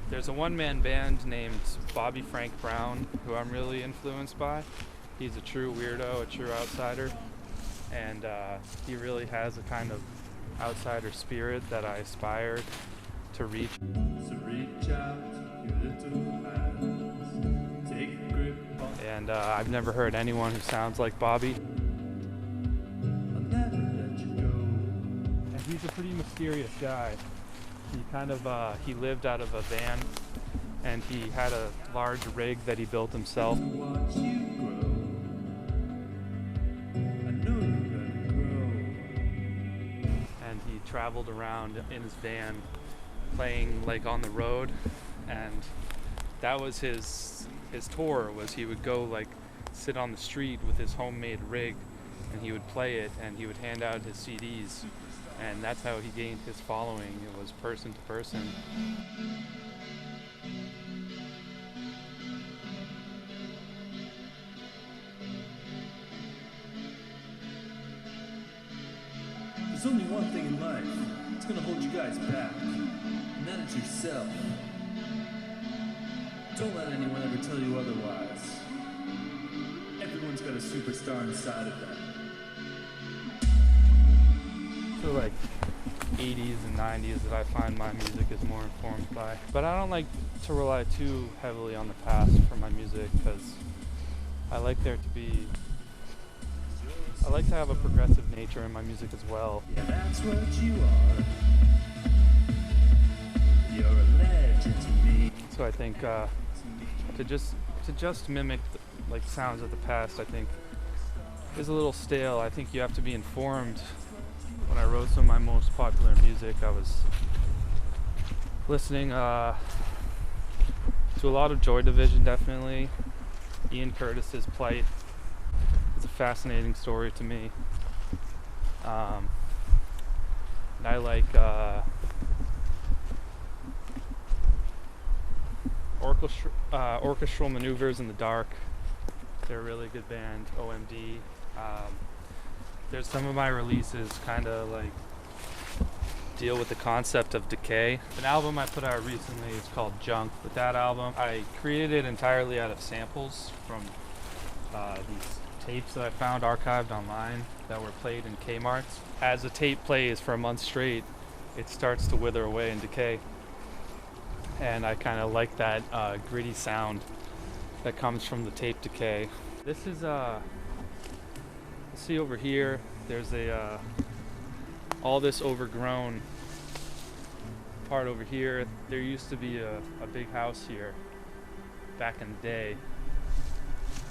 There's a one-man band named Bobby Frank Brown who I'm really influenced by. He's a true weirdo, a true outsider, and he really has a kind of outsider spirit that I aspire to reach. So reach out your little hands, take a grip. And I've never heard anyone who sounds like Bobby. I'll never let you go. And he's a pretty mysterious guy. He kind of, he lived out of a van, and he had a large rig that he built himself. Watch you grow. I know you're gonna grow. And he traveled around in his van playing like on the road, and that was his tour. Was he would go like sit on the street with his homemade rig, and he would play it, and he would hand out his CDs, and that's how he gained his following. It was person to person. There's only one thing in life that's gonna hold you guys back, and that is yourself. Don't let anyone ever tell you otherwise. Everyone's got a superstar inside of them. So like 80s and 90s that I find my music is more informed by. But I don't like to rely too heavily on the past for my music, because I like there to be, I like to have a progressive nature in my music as well. Yeah, that's what you are. You're a legend to me. So I think to just mimic like sounds of the past, I think is a little stale. I think you have to be informed. When I wrote some of my most popular music, I was listening to a lot of Joy Division, definitely. Ian Curtis's plight. It's a fascinating story to me. And I like Orchestral Maneuvers in the Dark. They're a really good band. OMD. There's some of my releases kind of like deal with the concept of decay. An album I put out recently is called Junk. With that album, I created it entirely out of samples from these tapes that I found archived online that were played in Kmart's. As a tape plays for a month straight, it starts to wither away and decay. And I kind of like that gritty sound that comes from the tape decay. This is see over here, there's a all this overgrown part over here. There used to be a big house here back in the day.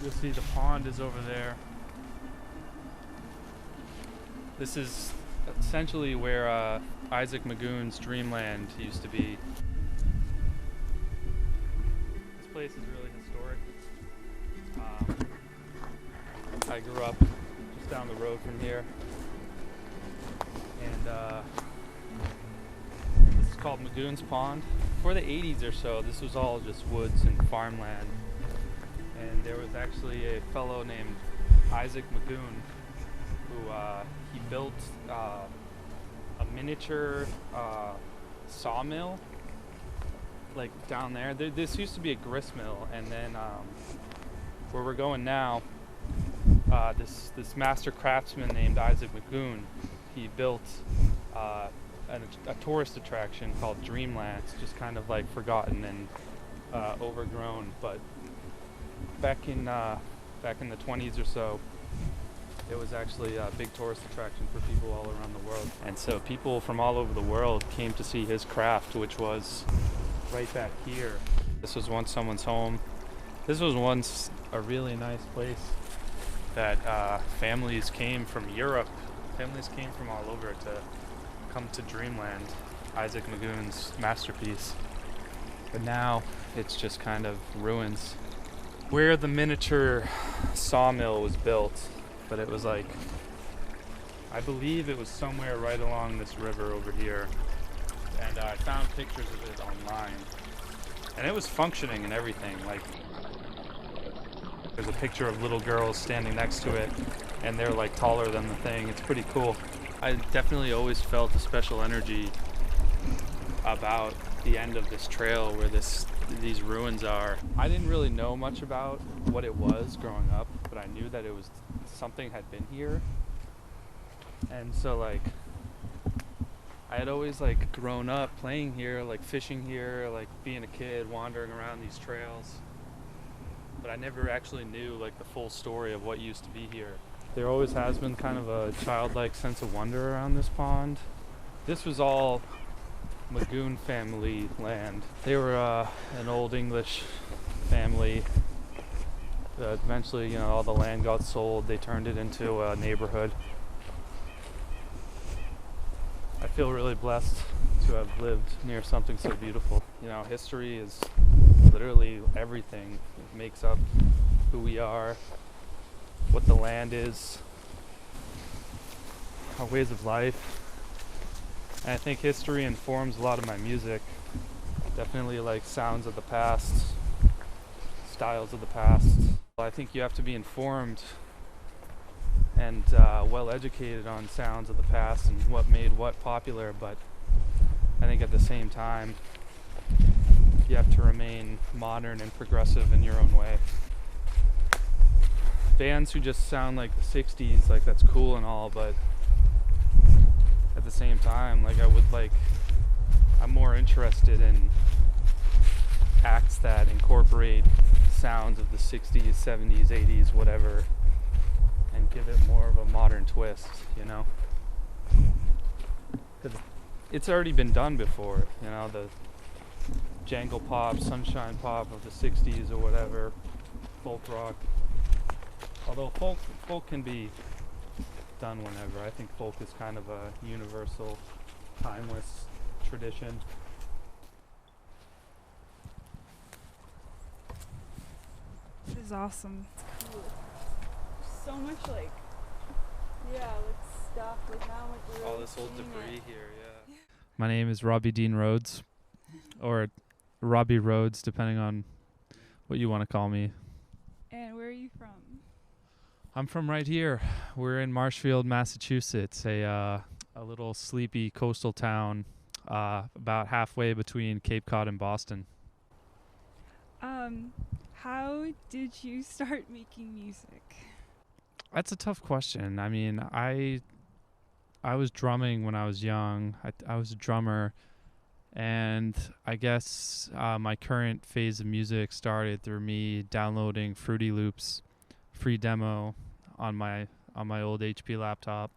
You'll see the pond is over there. This is essentially where Isaac Magoon's Dreamland used to be. This place is really historic. I grew up just down the road from here, and this is called Magoon's Pond. For the 80s or so, this was all just woods and farmland, and there was actually a fellow named Isaac Magoon who he built a miniature sawmill like down there. This used to be a grist mill, and then where we're going now, this master craftsman named Isaac Magoon, he built a tourist attraction called Dreamland. It's just kind of like forgotten and overgrown, but back in the 20s or so, it was actually a big tourist attraction for people all around the world. And so people from all over the world came to see his craft, which was right back here. This was once someone's home. This was once a really nice place that families came from Europe. Families came from all over to come to Dreamland, Isaac Magoon's masterpiece. But now it's just kind of ruins. Where the miniature sawmill was built, but it was like, I believe it was somewhere right along this river over here. And I found pictures of it online. And it was functioning and everything. Like, there's a picture of little girls standing next to it, and they're like taller than the thing. It's pretty cool. I definitely always felt a special energy about the end of this trail where these ruins are. I didn't really know much about what it was growing up, but I knew that it was something had been here. And so like I had always like grown up playing here, like fishing here, like being a kid wandering around these trails. But I never actually knew like the full story of what used to be here. There always has been kind of a childlike sense of wonder around this pond. This was all Magoon family land. They were an old English family. Eventually, all the land got sold. They turned it into a neighborhood. I feel really blessed to have lived near something so beautiful. History is literally everything. It makes up who we are, what the land is, our ways of life. And I think history informs a lot of my music. Definitely like sounds of the past, styles of the past. I think you have to be informed and well educated on sounds of the past and what made what popular, but I think at the same time you have to remain modern and progressive in your own way. Bands who just sound like the 60s, like that's cool and all, but at the same time, like I'm more interested in acts that incorporate sounds of the 60s, 70s, 80s, whatever, and give it more of a modern twist, Because it's already been done before, the jangle pop, sunshine pop of the 60s or whatever, folk rock. Although folk can be done whenever. I think folk is kind of a universal, timeless tradition. This is awesome. It's cool. So much stuff. Now we're all this old debris here, yeah. My name is Robbie Dean Rhodes, or Robbie Rhodes, depending on what you want to call me. And where are you from? I'm from right here. We're in Marshfield, Massachusetts, a little sleepy coastal town about halfway between Cape Cod and Boston. How did you start making music? That's a tough question. I mean, I was drumming when I was young. I was a drummer, and I guess my current phase of music started through me downloading Fruity Loops free demo on my old HP laptop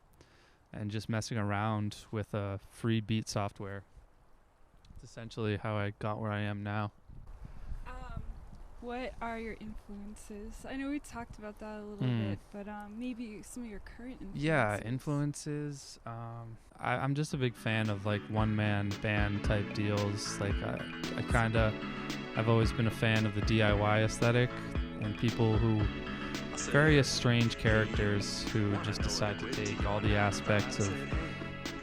and just messing around with free beat software. It's essentially how I got where I am now. What are your influences? I know we talked about that a little bit, but maybe some of your current influences. Yeah, influences. I'm just a big fan of like one-man band type deals. Like I've always been a fan of the DIY aesthetic and people who, various strange characters who just decide to take all the aspects of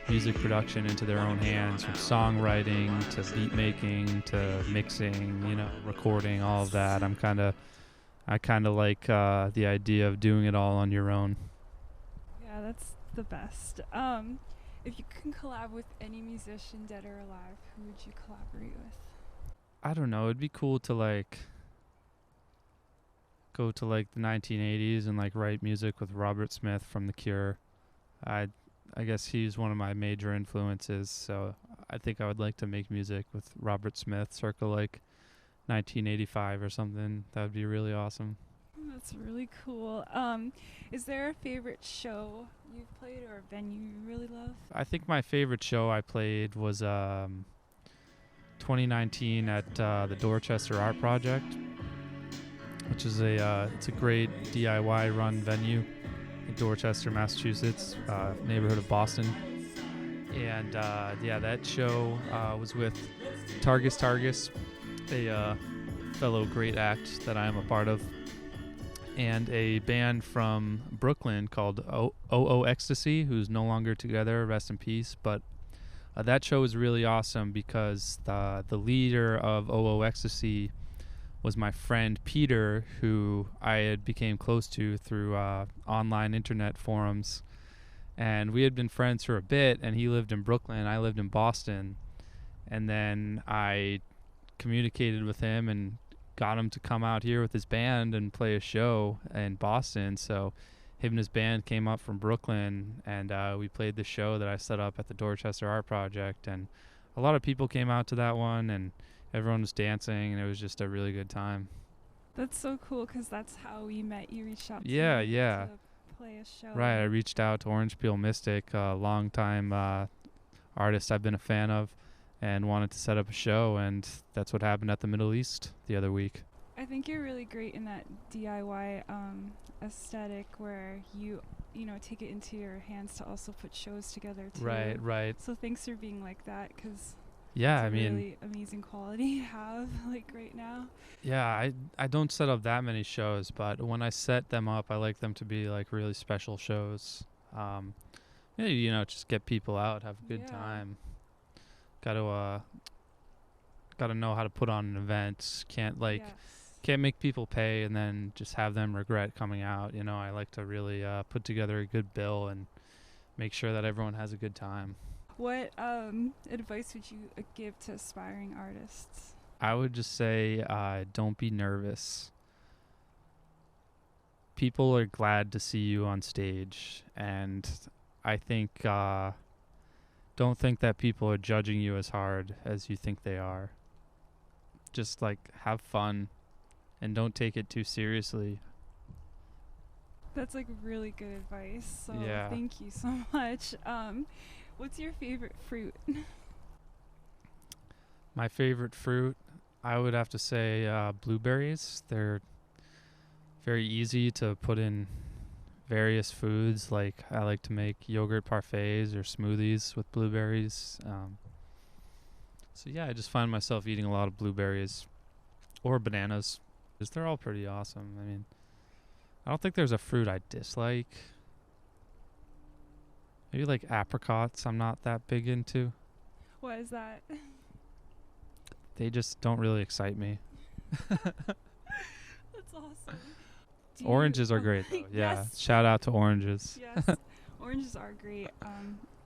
music production into their own hands, from songwriting to beat making to mixing, recording, all of that. I kind of like the idea of doing it all on your own. Yeah, that's the best. If you can collab with any musician, dead or alive, who would you collaborate with? I don't know. It'd be cool to go to the 1980s and write music with Robert Smith from The Cure. I guess he's one of my major influences, so I think I would like to make music with Robert Smith circa 1985 or something. That would be really awesome. That's really cool. Is there a favorite show you've played or a venue you really love? I think my favorite show I played was 2019 at the Dorchester Art Project, which is it's a great DIY run venue in Dorchester, Massachusetts, neighborhood of Boston. And that show was with Targus, a fellow great act that I am a part of, and a band from Brooklyn called OO Ecstasy, who's no longer together, rest in peace. But that show was really awesome because the leader of OO Ecstasy was my friend Peter, who I had became close to through online internet forums. And we had been friends for a bit, and he lived in Brooklyn, I lived in Boston. And then I communicated with him and got him to come out here with his band and play a show in Boston. So him and his band came up from Brooklyn, and we played the show that I set up at the Dorchester Art Project. And a lot of people came out to that one, and everyone was dancing, and it was just a really good time. That's so cool because that's how we met. You reached out to Yeah, me yeah. to play a show. Right, I reached out to OrangePeelMystic, a long-time artist I've been a fan of, and wanted to set up a show, and that's what happened at the Middle East the other week. I think you're really great in that DIY aesthetic where you take it into your hands to also put shows together too. Right. So thanks for being like that, because Yeah, it's I mean, really amazing quality you have like right now. yeah, I don't set up that many shows, but when I set them up, I like them to be like really special shows. Yeah, just get people out, have a good Yeah. time. Gotta know how to put on an event. Can't make people pay and then just have them regret coming out. I like to really put together a good bill and make sure that everyone has a good time. What advice would you give to aspiring artists? I would just say don't be nervous. People are glad to see you on stage, and I think don't think that people are judging you as hard as you think they are. Just have fun and don't take it too seriously. That's really good advice. So Yeah. Thank you so much. What's your favorite fruit? My favorite fruit, I would have to say blueberries. They're very easy to put in various foods. I like to make yogurt parfaits or smoothies with blueberries. So yeah, I just find myself eating a lot of blueberries or bananas, because they're all pretty awesome. I mean, I don't think there's a fruit I dislike. Maybe apricots I'm not that big into. What is that? They just don't really excite me. That's awesome. Oranges are great though. Yeah. Yes. Shout out to oranges. Yes, oranges are great.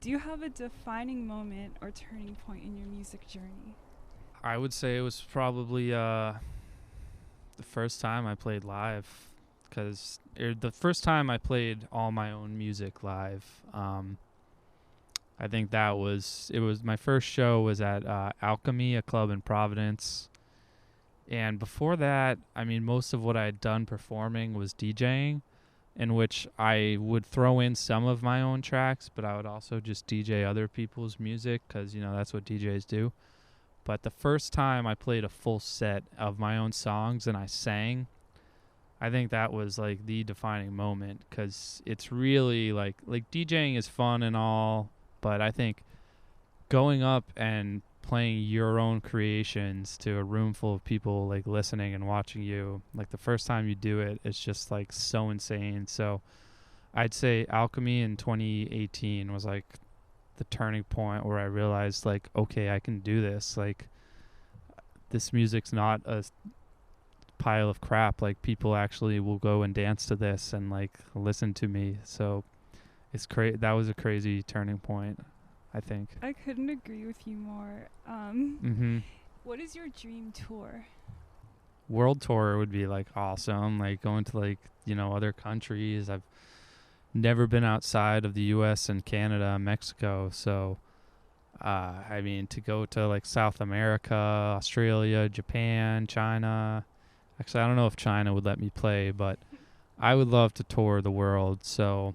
Do you have a defining moment or turning point in your music journey? I would say it was probably the first time I played live, because the first time I played all my own music live. I think it was my first show was at Alchemy, a club in Providence. And before that, I mean, most of what I had done performing was DJing, in which I would throw in some of my own tracks, but I would also just DJ other people's music, because, that's what DJs do. But the first time I played a full set of my own songs and I sang, I think that was the defining moment, because it's really like DJing is fun and all, but I think going up and playing your own creations to a room full of people listening and watching you, the first time you do it, it's just so insane. So I'd say Alchemy in 2018 was the turning point where I realized okay, I can do this. This music's not a pile of crap. People actually will go and dance to this and listen to me. So it's that was a crazy turning point, I think. I couldn't agree with you more. What is your dream tour? World tour would be awesome. Going to other countries. I've never been outside of the US and Canada and Mexico. So I mean, to go to South America, Australia, Japan, China. Actually, I don't know if China would let me play, but I would love to tour the world. So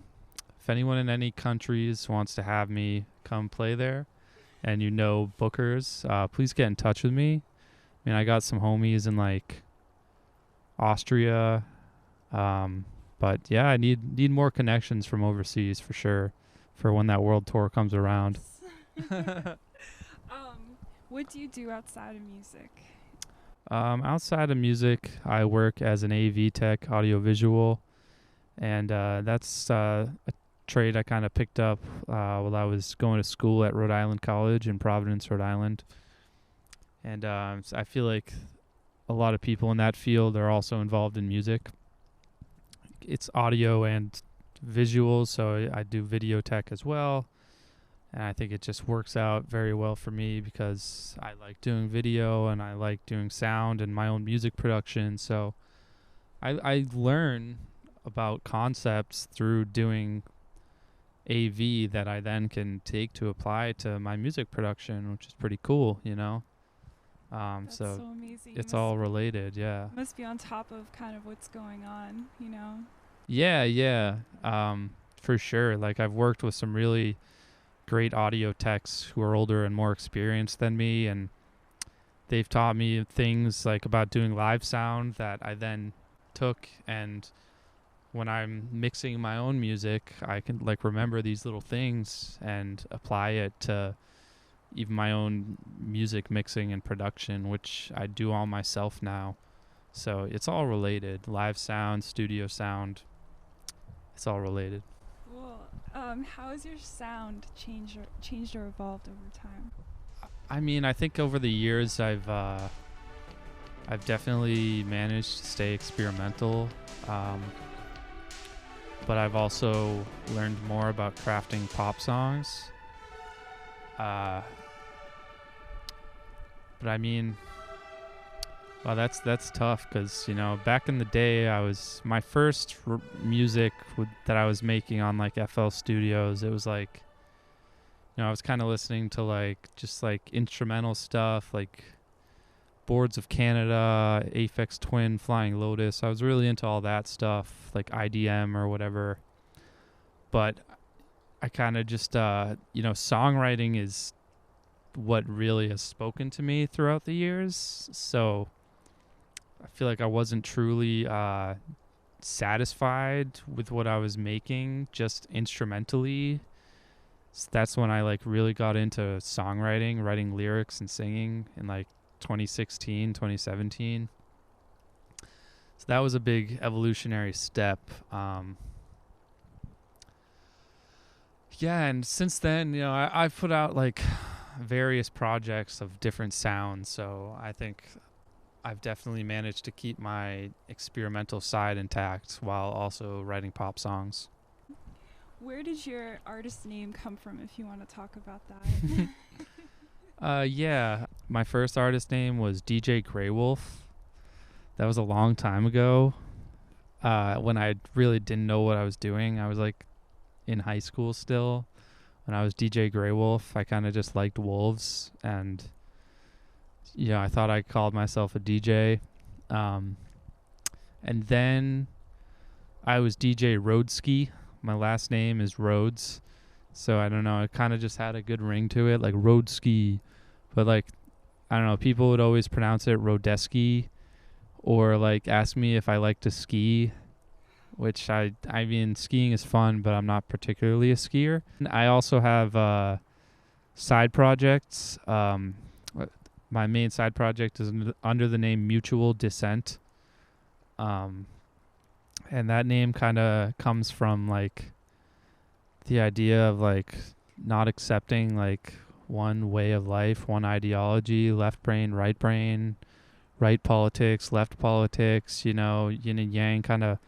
if anyone in any countries wants to have me come play there, and bookers, please get in touch with me. I mean, I got some homies in Austria, but yeah, I need more connections from overseas for sure, for when that world tour comes around. What do you do outside of music? Outside of music, I work as an AV tech, audiovisual, and that's a trade I kind of picked up while I was going to school at Rhode Island College in Providence, Rhode Island. And I feel like a lot of people in that field are also involved in music. It's audio and visuals, so I do video tech as well. And I think it just works out very well for me because I like doing video and I like doing sound and my own music production. So I learn about concepts through doing AV that I then can take to apply to my music production, which is pretty cool, you know? That's So so amazing. it's all related, yeah. Must be on top of kind of what's going on, you know? Yeah. For sure. Like I've worked with some really great audio techs who are older and more experienced than me, and they've taught me things like about doing live sound that I then took, and when I'm mixing my own music, I can like remember these little things and apply it to even my own music mixing and production, which I do all myself now. So it's all related. Live sound, studio sound, it's all related. Cool. How has your sound changed or evolved over time? I mean, I think over the years I've definitely managed to stay experimental, but I've also learned more about crafting pop songs. But I mean, well, that's tough because, you know, back in the day, my first music that I was making on like FL Studios. It was like, you know, I was kind of listening to like just like instrumental stuff, like Boards of Canada, Aphex Twin, Flying Lotus. I was really into all that stuff, like IDM or whatever. But I kind of just, you know, songwriting is what really has spoken to me throughout the years. So I feel like I wasn't truly satisfied with what I was making just instrumentally. So that's when I like really got into songwriting, writing lyrics and singing in like 2016, 2017. So that was a big evolutionary step. Yeah, and since then, you know, I've put out like various projects of different sounds, so I think I've definitely managed to keep my experimental side intact while also writing pop songs. Where did your artist name come from, if you want to talk about that? Yeah, my first artist name was DJ Greywolf. That was a long time ago, when I really didn't know what I was doing. I was like in high school still. When I was DJ Greywolf, I kind of just liked wolves, and you know, I thought I called myself a DJ. And then I was DJ Rhodeski. My last name is Rhodes, so I don't know. It kind of just had a good ring to it, like Rhodeski. But like, I don't know. People would always pronounce it Rhodeski, or like ask me if I like to ski. Which I mean, skiing is fun, but I'm not particularly a skier. I also have side projects. My main side project is under the name Mutual Descent. And that name kind of comes from like the idea of like not accepting like one way of life, one ideology, left brain, right politics, left politics, you know, yin and yang, kind of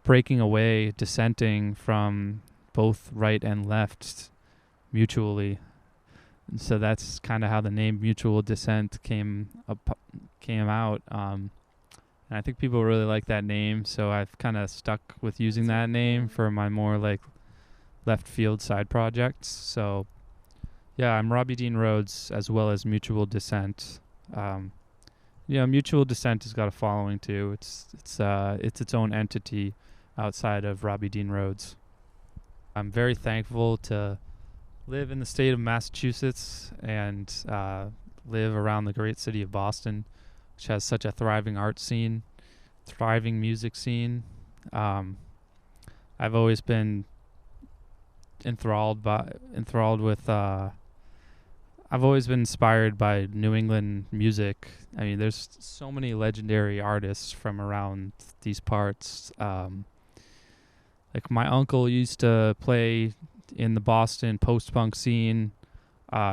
breaking away, dissenting from both right and left mutually. And so that's kind of how the name Mutual Descent came out. And I think people really like that name, so I've kind of stuck with using that name for my more like left field side projects. So yeah, I'm Robbie Dean Rhodes as well as Mutual Descent. You know, Mutual Descent has got a following too. It's its own entity outside of Robbie Dean Rhodes. I'm very thankful to live in the state of Massachusetts and live around the great city of Boston, which has such a thriving art scene, thriving music scene. I've always been enthralled with I've always been inspired by New England music. I mean, there's so many legendary artists from around these parts. Like my uncle used to play in the Boston post-punk scene.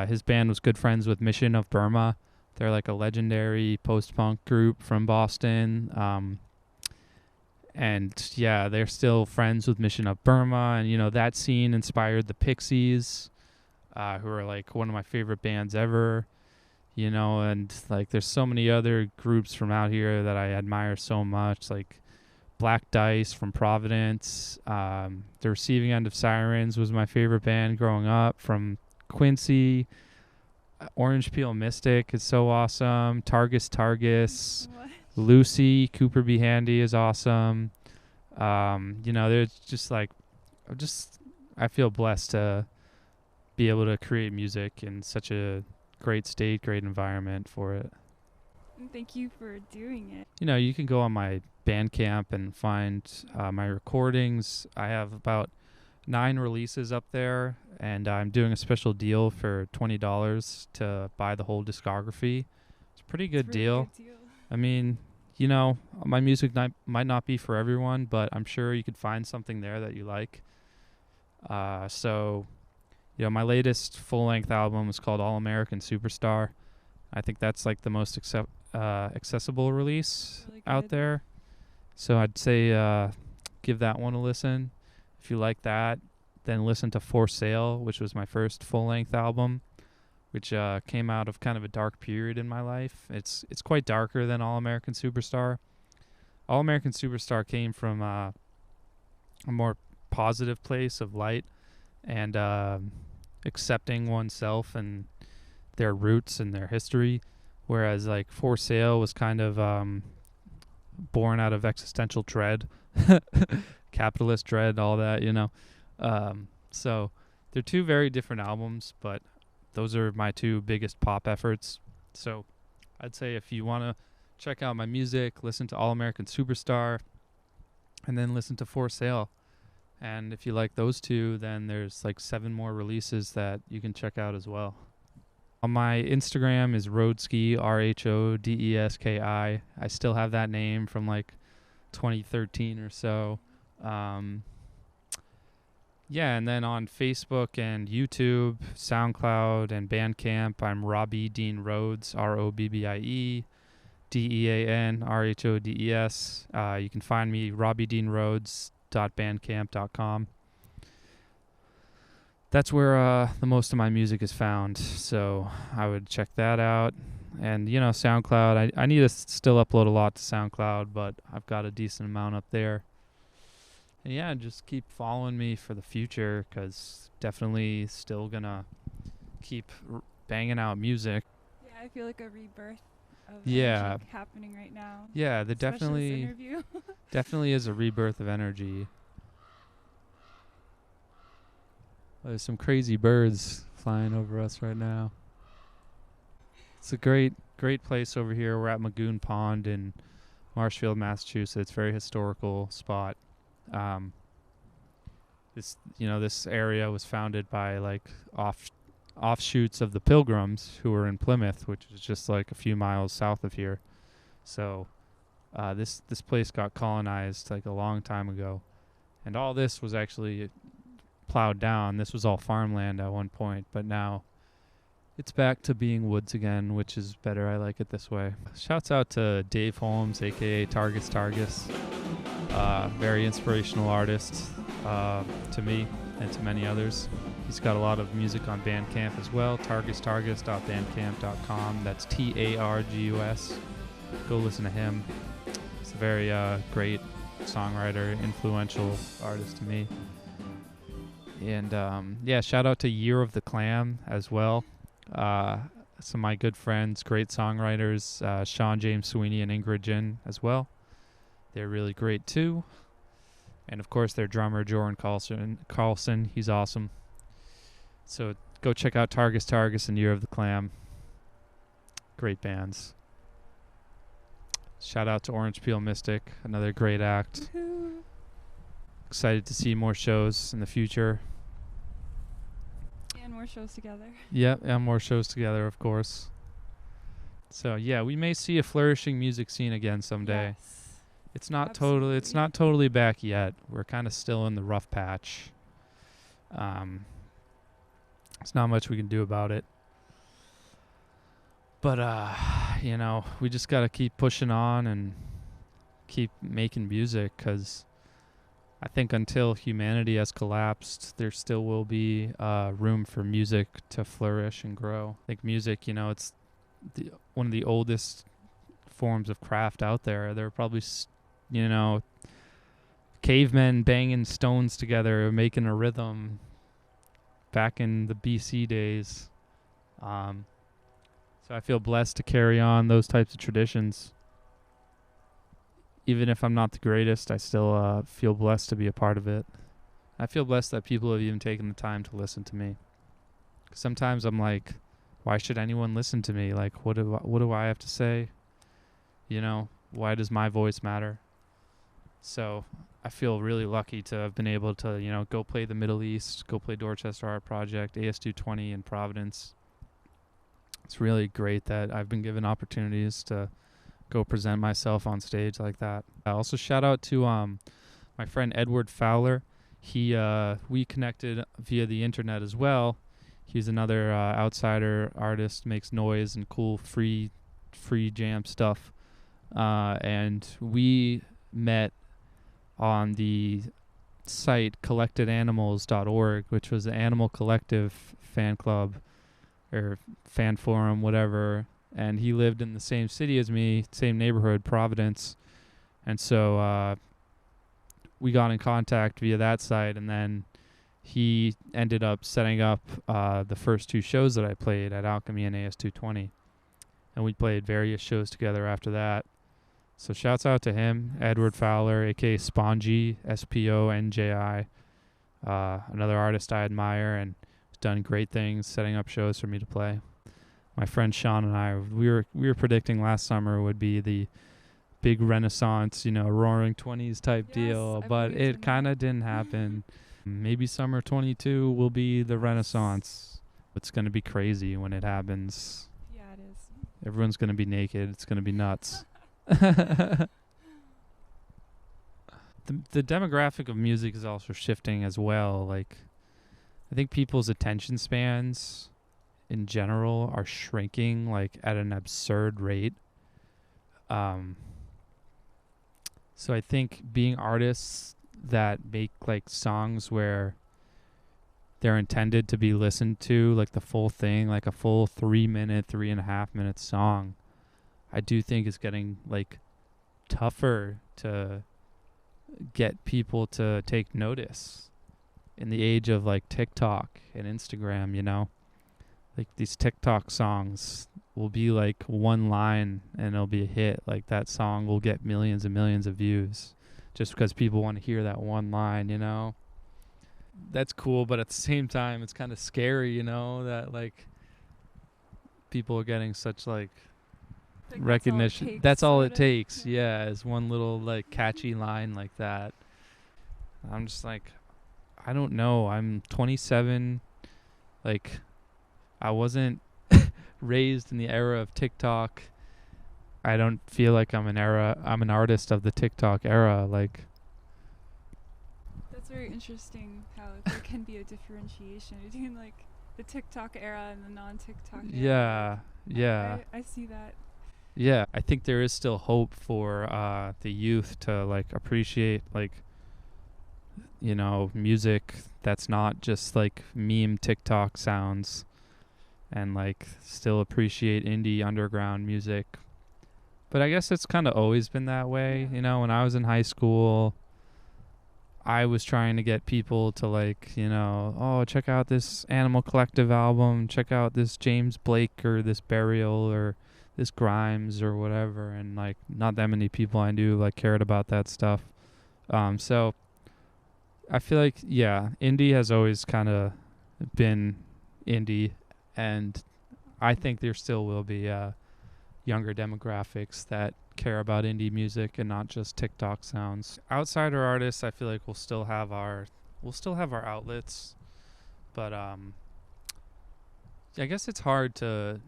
His band was good friends with Mission of Burma. They're like a legendary post-punk group from Boston. And yeah, they're still friends with Mission of Burma. And, you know, that scene inspired the Pixies. who are like one of my favorite bands ever, you know, and like there's so many other groups from out here that I admire so much, like Black Dice from Providence. The Receiving End of Sirens was my favorite band growing up from Quincy. OrangePeelMystic is so awesome. Targus. What? Lucy, Cooper Be Handy is awesome. You know, there's just like, I feel blessed to be able to create music in such a great state, great environment for it. Thank you for doing it. You know, you can go on my Bandcamp and find my recordings. I have about 9 releases up there, and I'm doing a special deal for $20 to buy the whole discography. It's a pretty good deal. I mean, you know, my music might not be for everyone, but I'm sure you could find something there that you like. So, you know, my latest full-length album is called All American Superstar. I think that's like the most accessible release Really out good. there. So I'd say give that one a listen. If you like that, then listen to For Sale, which was my first full-length album, which came out of kind of a dark period in my life. It's quite darker than All American Superstar. All American Superstar came from a more positive place of light and accepting oneself and their roots and their history, whereas like For Sale was kind of born out of existential dread, capitalist dread, all that, you know. So they're 2 very different albums, but those are my 2 biggest pop efforts. So I'd say if you want to check out my music, listen to All American Superstar, and then listen to For Sale. And if you like those 2, then there's like 7 more releases that you can check out as well. On my Instagram is Rhodeski, Rhodeski. I still have that name from like 2013 or so. Yeah, and then on Facebook and YouTube, SoundCloud, and Bandcamp, I'm Robbie Dean Rhodes, Robbie Dean Rhodes. You can find me robbiedeanrhodes.bandcamp.com. That's where the most of my music is found, so I would check that out. And, you know, SoundCloud, I need to still upload a lot to SoundCloud, but I've got a decent amount up there. And yeah, just keep following me for the future, because definitely still gonna keep banging out music. Yeah, I feel like a rebirth of Yeah. energy happening right now. Yeah, there Especially this interview. definitely is a rebirth of energy. There's some crazy birds flying over us right now. It's a great place over here. We're at Magoon Pond in Marshfield, Massachusetts. Very historical spot. This area was founded by like offshoots of the Pilgrims who were in Plymouth, which is just like a few miles south of here. So this place got colonized like a long time ago, and all this was actually plowed down. This was all farmland at one point, but now it's back to being woods again, which is better. I like it this way. Shouts out to Dave Holmes, aka Targus. Very inspirational artist to me and to many others. He's got a lot of music on Bandcamp as well. Targus.bandcamp.com. That's Targus. Go listen to him. He's a very great songwriter, influential artist to me. And yeah, shout out to Year of the Clam as well. Some of my good friends, great songwriters, Sean James Sweeney and Ingrid Jin as well. They're really great too. And of course their drummer Jordan Carlson, he's awesome. So go check out Targus and Year of the Clam. Great bands. Shout out to OrangePeelMystic, another great act. Woohoo. Excited to see more shows in the future. And more shows together. Yep, and more shows together, of course. So yeah, we may see a flourishing music scene again someday. Yes. It's not Absolutely. totally back yet. We're kind of still in the rough patch. There's not much we can do about it. But you know, we just got to keep pushing on and keep making music, cuz I think until humanity has collapsed, there still will be room for music to flourish and grow. I think music, it's one of the oldest forms of craft out there. There are probably, cavemen banging stones together, making a rhythm back in the BC days. So I feel blessed to carry on those types of traditions. Even if I'm not the greatest, I still feel blessed to be a part of it. I feel blessed that people have even taken the time to listen to me. Sometimes I'm like, why should anyone listen to me? Like, what do I have to say? Why does my voice matter? So I feel really lucky to have been able to, go play the Middle East, go play Dorchester Art Project, AS220 in Providence. It's really great that I've been given opportunities to go present myself on stage like that. I also shout out to my friend Edward Fowler. We connected via the internet as well. He's another outsider artist, makes noise and cool free jam stuff. And we met on the site collectedanimals.org, which was an animal collective fan club or fan forum, whatever. And he lived in the same city as me, same neighborhood, Providence. And so we got in contact via that site, and then he ended up setting up the first two shows that I played at Alchemy and AS220. And we played various shows together after that. So shouts out to him, Edward Fowler, a.k.a. Spongy, SPONJI, another artist I admire and has done great things setting up shows for me to play. My friend Sean and I, we were predicting last summer would be the big Renaissance, roaring 20s type deal, but it kind of didn't happen. Maybe summer 22 will be the Renaissance. It's going to be crazy when it happens. Yeah, it is. Everyone's going to be naked. It's going to be nuts. The demographic of music is also shifting as well. Like, I think people's attention spans in general are shrinking like at an absurd rate. So I think being artists that make like songs where they're intended to be listened to, like the full thing, like a full 3.5 minute song, I do think is getting like tougher to get people to take notice in the age of like TikTok and Instagram, like these TikTok songs will be like one line and it'll be a hit. Like that song will get millions and millions of views just because people want to hear that one line, That's cool, but at the same time it's kind of scary, that like people are getting such like recognition. That's all it takes. Yeah, is one little like catchy line like that. I'm just like, I don't know. I'm 27. Like, I wasn't raised in the era of TikTok. I don't feel like I'm an artist of the TikTok era. Like, That's very interesting how there can be a differentiation between like the TikTok era and the non-TikTok era. Yeah. I see that. Yeah, I think there is still hope for the youth to like appreciate like music that's not just like meme TikTok sounds, and like still appreciate indie underground music. But I guess it's kind of always been that way. When I was in high school, I was trying to get people to like, oh, check out this Animal Collective album, check out this James Blake or this Burial or this Grimes or whatever, and like not that many people I knew like cared about that stuff. So I feel like indie has always kind of been indie, and I think there still will be younger demographics that care about indie music and not just TikTok sounds. Outsider artists, I feel like we'll still have our outlets, but I guess it's hard to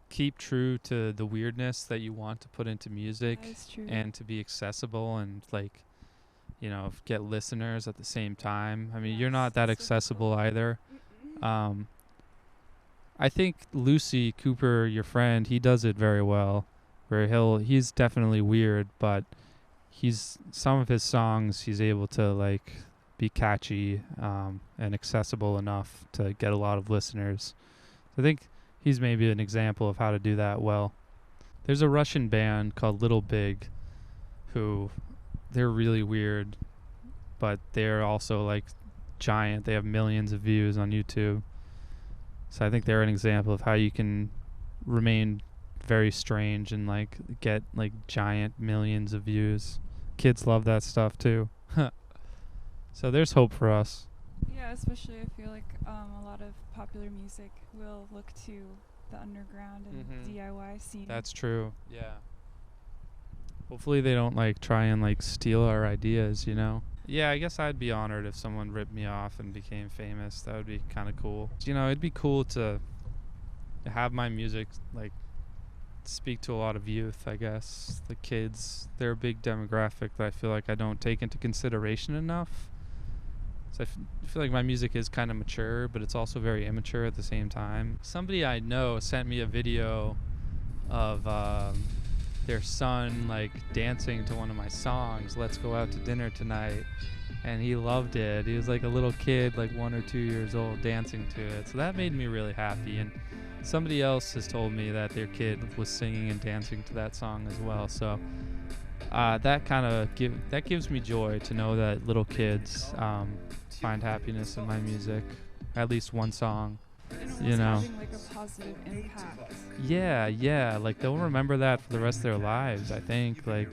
keep true to the weirdness that you want to put into music and to be accessible and like get listeners at the same time. I mean, you're not that accessible either. I think Lucy Cooper, your friend, he does it very well, where he's definitely weird, but some of his songs he's able to like be catchy and accessible enough to get a lot of listeners. I think he's maybe an example of how to do that well. There's a Russian band called Little Big who they're really weird, but they're also like giant. They have millions of views on YouTube. So I think they're an example of how you can remain very strange and like get like giant millions of views. Kids love that stuff too. So there's hope for us. Yeah, especially I feel like a lot of popular music will look to the underground and DIY scene. That's true. Yeah. Hopefully they don't like try and like steal our ideas, you know? Yeah, I guess I'd be honored if someone ripped me off and became famous. That would be kind of cool. You know, it'd be cool to have my music like speak to a lot of youth, I guess. The kids, they're a big demographic that I feel like I don't take into consideration enough. So I feel like my music is kind of mature, but it's also very immature at the same time. Somebody I know sent me a video of their son like dancing to one of my songs, Let's Go Out to Dinner Tonight, and he loved it. He was like a little kid, like 1 or 2 years old, dancing to it. So that made me really happy. And somebody else has told me that their kid was singing and dancing to that song as well. So that kind of gives me joy to know that little kids find happiness in my music. At least one song, you know. Having like a positive impact. Yeah, like they'll remember that for the rest of their lives. I think like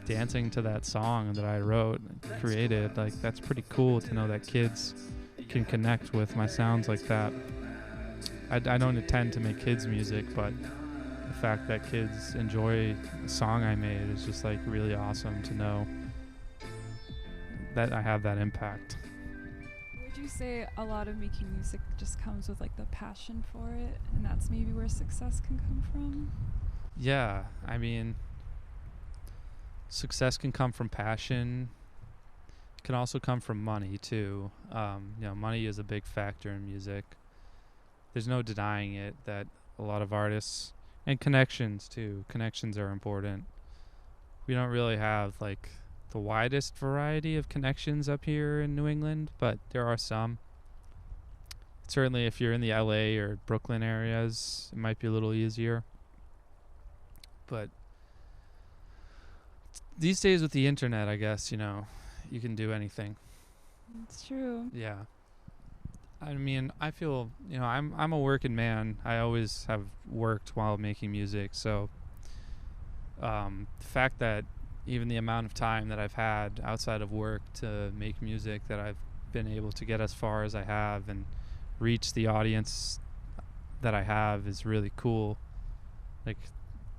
dancing to that song that I wrote and created, like that's pretty cool to know that kids can connect with my sounds like that. I don't intend to make kids music, but the fact that kids enjoy a song I made is just like really awesome to know that I have that impact. Would you say a lot of making music just comes with like the passion for it, and that's maybe where success can come from? Yeah, I mean, success can come from passion. It can also come from money too. Money is a big factor in music. There's no denying it that a lot of artists, and connections too. Connections are important. We don't really have like the widest variety of connections up here in New England, but there are some. Certainly if you're in the LA or Brooklyn areas, it might be a little easier. But these days with the internet, I guess, you know, you can do anything. It's true. Yeah. I mean, I feel, you know, I'm a working man. I always have worked while making music. So the fact that even the amount of time that I've had outside of work to make music, that I've been able to get as far as I have and reach the audience that I have is really cool. Like,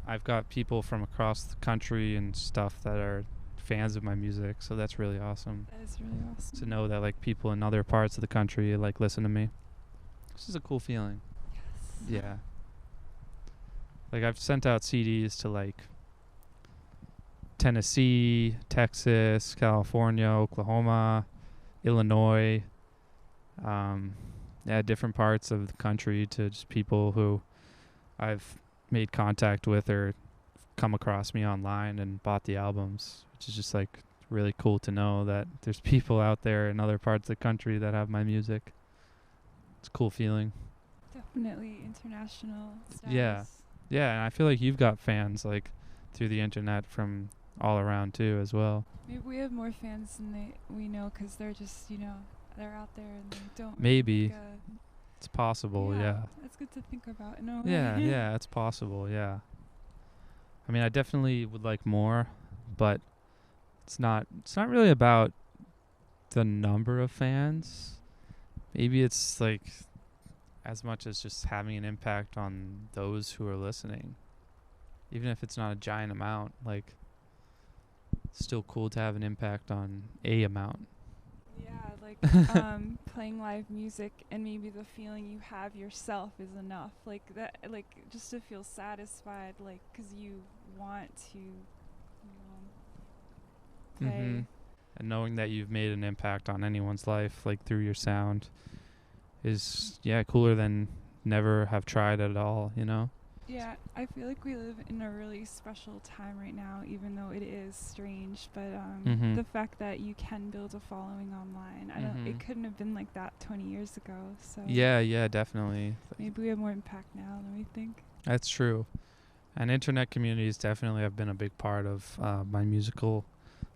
I've got people from across the country and stuff that are fans of my music, so that's really awesome. That is really awesome. To know that like people in other parts of the country like listen to me. This is a cool feeling. Yes. Yeah. Like I've sent out CDs to like Tennessee, Texas, California, Oklahoma, Illinois, different parts of the country, to just people who I've made contact with or come across me online and bought the albums, which is just like really cool to know that there's people out there in other parts of the country that have my music. It's a cool feeling. Definitely international status. Yeah, and I feel like you've got fans like through the internet from all around too as well. Maybe we have more fans than we know, because they're just, you know, they're out there and they don't. Maybe. Like, it's possible, yeah. That's good to think about. No. Yeah, it's possible, yeah. I mean, I definitely would like more, but it's not really about the number of fans. Maybe it's like as much as just having an impact on those who are listening. Even if it's not a giant amount, like it's still cool to have an impact on a amount. Yeah, like playing live music and maybe the feeling you have yourself is enough. Like that, like just to feel satisfied, like because you want to, play. Mm-hmm. And knowing that you've made an impact on anyone's life, like through your sound, is cooler than never have tried at all, you know? Yeah, I feel like we live in a really special time right now, even though it is strange. But Mm-hmm. the fact that you can build a following online, I don't. Mm-hmm. It couldn't have been like that 20 years ago. So Yeah, definitely. maybe we have more impact now than we think. That's true. And internet communities definitely have been a big part of my musical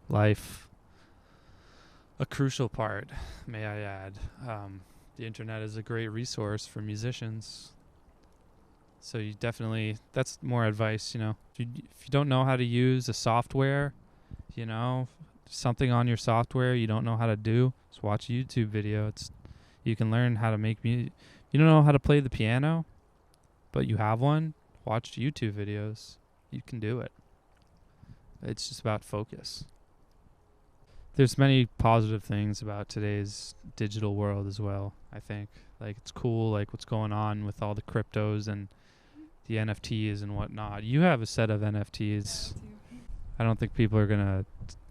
life. A crucial part, may I add. The internet is a great resource for musicians. So you definitely, that's more advice, If you don't know how to use a software, something on your software you don't know how to do, just watch a YouTube video. You can learn how to make music. You don't know how to play the piano, but you have one, watch YouTube videos. You can do it. It's just about focus. There's many positive things about today's digital world as well, I think. Like, it's cool, like, what's going on with all the cryptos and the NFTs and whatnot. You have a set of NFTs. Yeah, I don't think people are going to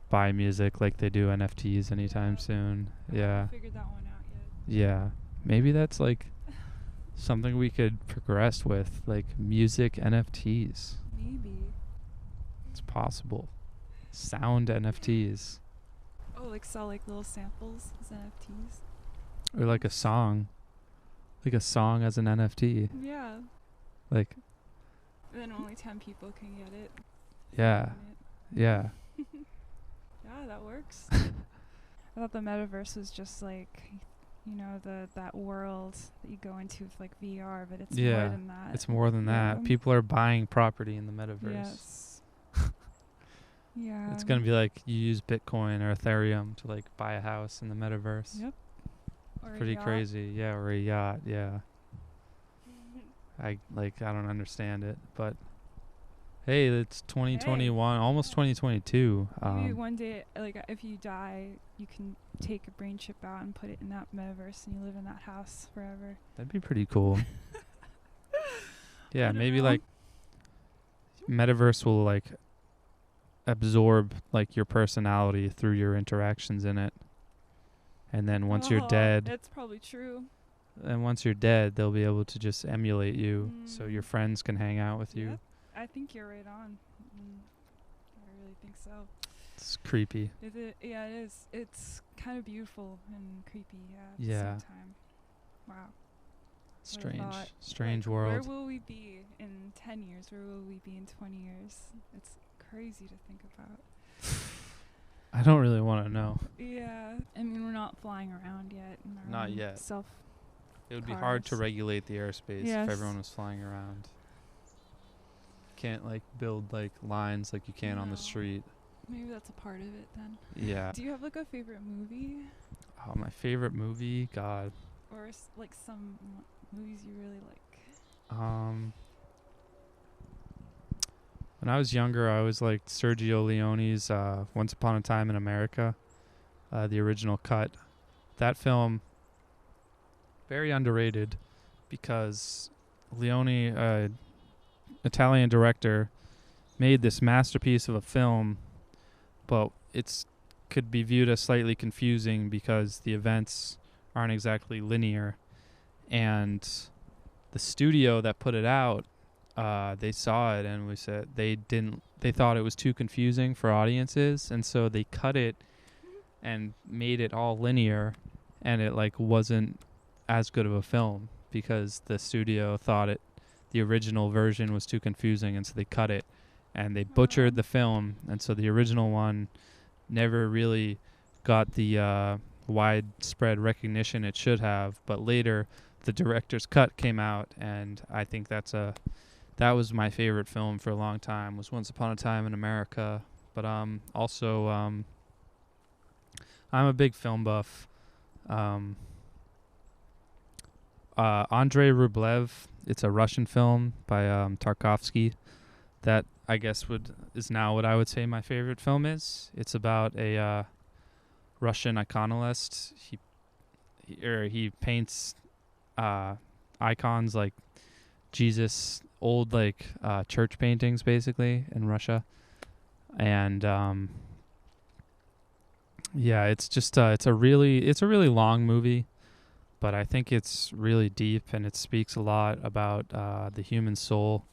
buy music like they do NFTs anytime soon. I Yeah. haven't figured that one out yet. Yeah. Maybe that's, like, something we could progress with, like music NFTs. Maybe. It's possible. Sound NFTs. Oh, like sell like little samples as NFTs. Or like a song. Like a song as an NFT. Yeah. Like, And then only 10 people can get it. yeah. Yeah. Yeah, that works. I thought the metaverse was just like, that world that you go into with like VR, but it's more than that. It's more than that. Yeah. People are buying property in the metaverse. Yes. Yeah. It's going to be like you use Bitcoin or Ethereum to like buy a house in the metaverse. Yep. Or a Pretty yacht. crazy. Yeah, or a yacht. Yeah. I don't understand it, but hey, it's 2021, almost 2022. Maybe one day, like if you die, you can take a brain chip out and put it in that metaverse, and you live in that house forever. That'd be pretty cool. Yeah, I don't maybe know. like metaverse will like absorb like your personality through your interactions in it. And then once you're dead, That's probably true. they'll be able to just emulate you so your friends can hang out with you. Yep. I think you're right on. I really think so. It's creepy. Is it? Yeah, it is. It's kind of beautiful and creepy. Yeah. At Yeah. the same time. Wow. Strange Like, world. Where will we be in 10 years? Where will we be in 20 years? It's crazy to think about. I don't really want to know. Yeah. I mean, we're not flying around yet. In our Not own yet. It would be hard to cars. regulate the airspace Yes. if everyone was flying around. Can't like build like lines like you can on the No. street. Maybe that's a part of it then. Yeah. Do you have like a favorite movie? Oh, my favorite movie, God. Or like some movies you really like? When I was younger, I always liked Sergio Leone's Once Upon a Time in America, the original cut. That film, very underrated, because Leone, Italian director, made this masterpiece of a film, but could be viewed as slightly confusing because the events aren't exactly linear, and the studio that put it out, they saw it and they thought it was too confusing for audiences, and so they cut it and made it all linear, and it like wasn't as good of a film because the studio thought the original version was too confusing, and so they cut it and they butchered the film, and so the original one never really got the widespread recognition it should have. But later the director's cut came out, and I think that was my favorite film for a long time, was Once Upon a Time in America. But also I'm a big film buff. Andrei Rublev, it's a Russian film by Tarkovsky that I guess is now what I would say my favorite film is. It's about a Russian iconolist. He paints icons like Jesus, old like church paintings basically in Russia, and it's a really long movie, but I think it's really deep, and it speaks a lot about the human soul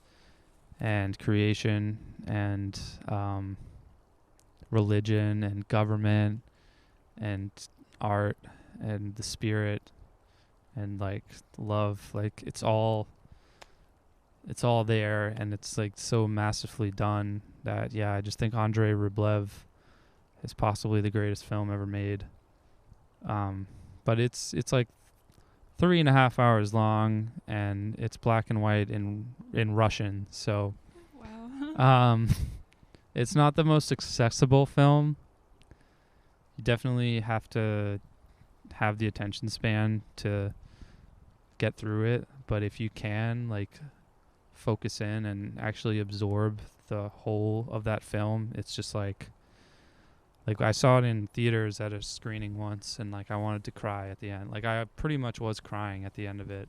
and creation and religion and government and art and the spirit and like love. Like it's all there, and it's like so masterfully done that I just think Andrei Rublev is possibly the greatest film ever made. But it's like 3.5 hours long, and it's black and white in Russian, so Wow. it's not the most accessible film. You definitely have to have the attention span to get through it, but if you can like focus in and actually absorb the whole of that film, it's just like I saw it in theaters at a screening once, and like I wanted to cry at the end. Like I pretty much was crying at the end of it.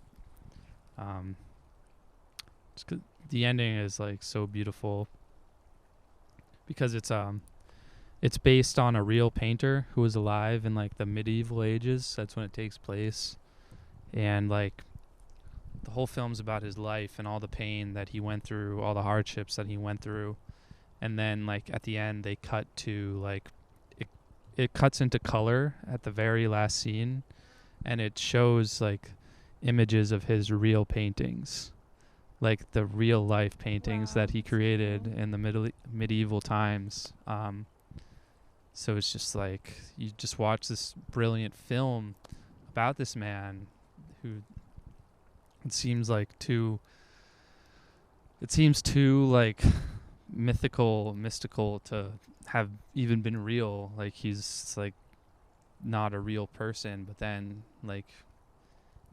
Just 'cause the ending is like so beautiful because it's based on a real painter who was alive in like the medieval ages. That's when it takes place, and like the whole film's about his life and all the pain that he went through, all the hardships that he went through. And then like at the end they cut to like it cuts into color at the very last scene, and it shows like images of his real paintings, like the real life paintings Wow, that he that's created cool. in the medieval times. So it's just like you just watch this brilliant film about this man who it seems too like mystical to have even been real. Like he's like not a real person, but then like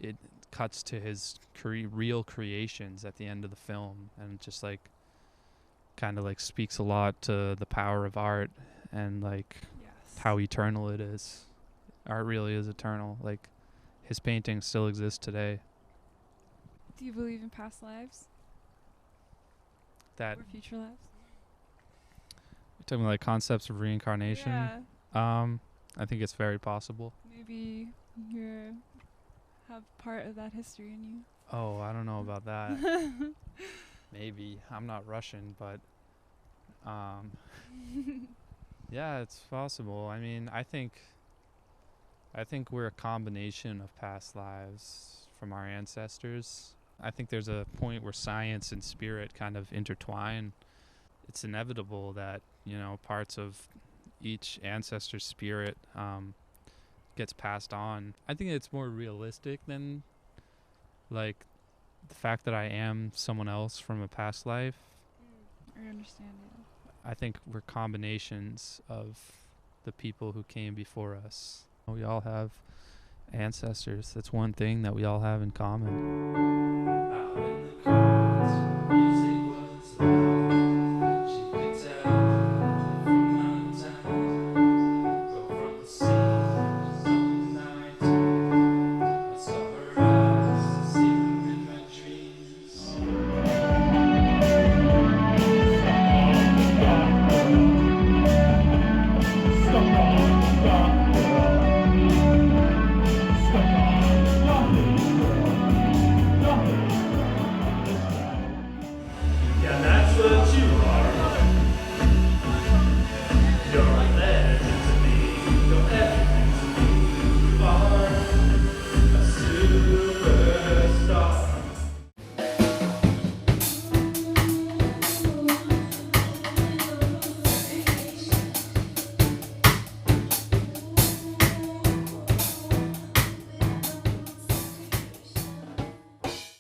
it cuts to his real creations at the end of the film, and just like kind of like speaks a lot to the power of art and like Yes. how eternal it is. Art really is eternal. Like his paintings still exist today. Do you believe in past lives That or future lives? you're talking about like concepts of reincarnation. Yeah. I think it's very possible. Maybe you have part of that history in you. Oh, I don't know about that. Maybe. I'm not Russian, but yeah, it's possible. I mean, I think we're a combination of past lives from our ancestors. I think there's a point where science and spirit kind of intertwine. It's inevitable that, parts of each ancestor's spirit gets passed on. I think it's more realistic than like the fact that I am someone else from a past life. I understand you. I think we're combinations of the people who came before us. We all have ancestors. That's one thing that we all have in common.